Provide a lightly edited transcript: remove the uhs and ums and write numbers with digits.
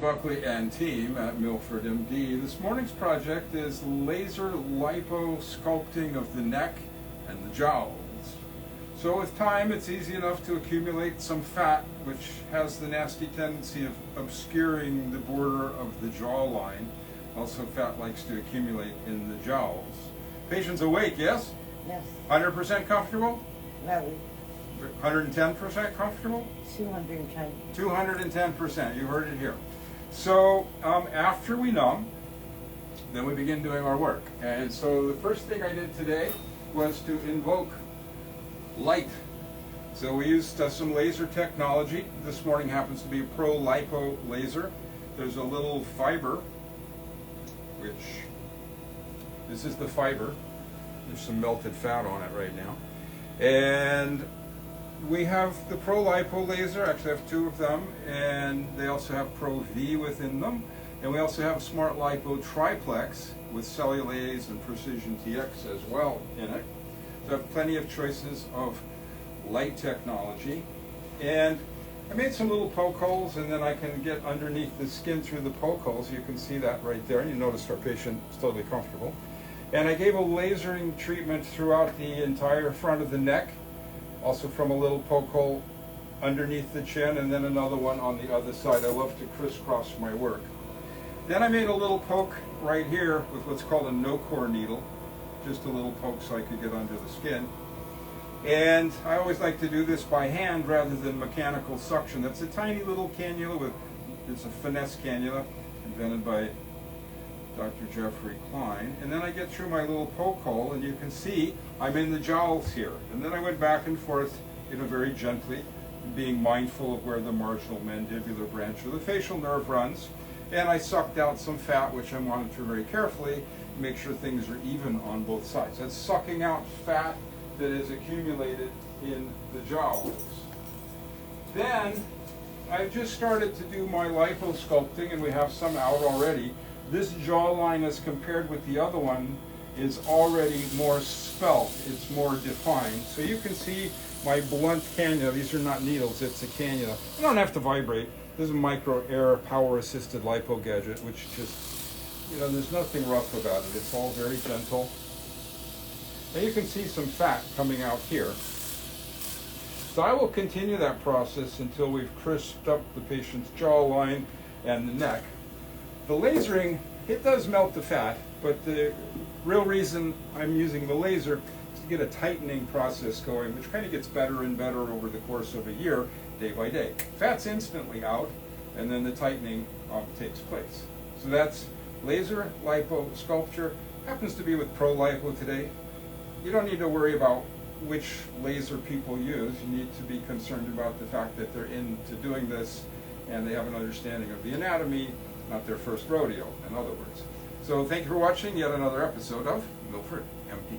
Buckley and team at MilfordMD. This morning's project is laser lipo sculpting of the neck and the jowls. So with time, it's easy enough to accumulate some fat, which has the nasty tendency of obscuring the border of the jawline. Also, fat likes to accumulate in the jowls. Patient's awake, yes? Yes. 100% comfortable? No, 110% comfortable? 210. 210%, you heard it here. So after we numb, then we begin doing our work. And so the first thing I did today was to invoke light. So we used some laser technology. This morning happens to be a Pro Lipo laser. There's a little fiber, which this is the fiber. There's some melted fat on it right now. And we have the Pro Lipo laser. Actually, I have two of them, and they also have Pro V within them. And we also have Smart Lipo Triplex with cellulase and Precision TX as well in it. So I have plenty of choices of light technology. And I made some little poke holes, and then I can get underneath the skin through the poke holes. You can see that right there. You notice our patient is totally comfortable. And I gave a lasering treatment throughout the entire front of the neck, also from a little poke hole underneath the chin, and then another one on the other side. I love to crisscross my work. Then I made a little poke right here with what's called a no-core needle, just a little poke so I could get under the skin. And I always like to do this by hand rather than mechanical suction. That's a tiny little cannula it's a finesse cannula invented by Dr. Jeffrey Klein. And then I get through my little poke hole, and you can see I'm in the jowls here. And then I went back and forth, very gently, being mindful of where the marginal mandibular branch of the facial nerve runs. And I sucked out some fat, which I monitor very carefully, to make sure things are even on both sides. That's sucking out fat that is accumulated in the jowls. Then I've just started to do my lipo sculpting, and we have some out already. This jawline, as compared with the other one, is already more svelte. It's more defined. So you can see my blunt cannula. These are not needles, it's a cannula. You don't have to vibrate. This is a micro air power assisted lipo gadget, which just, there's nothing rough about it. It's all very gentle. Now you can see some fat coming out here. So I will continue that process until we've crisped up the patient's jawline and the neck. The lasering, it does melt the fat, but the real reason I'm using the laser is to get a tightening process going, which kind of gets better and better over the course of a year, day by day. Fat's instantly out, and then the tightening takes place. So that's laser lipo sculpture. Happens to be with Pro Lipo today. You don't need to worry about which laser people use. You need to be concerned about the fact that they're into doing this and they have an understanding of the anatomy, not their first rodeo, in other words. So thank you for watching yet another episode of Milford MD.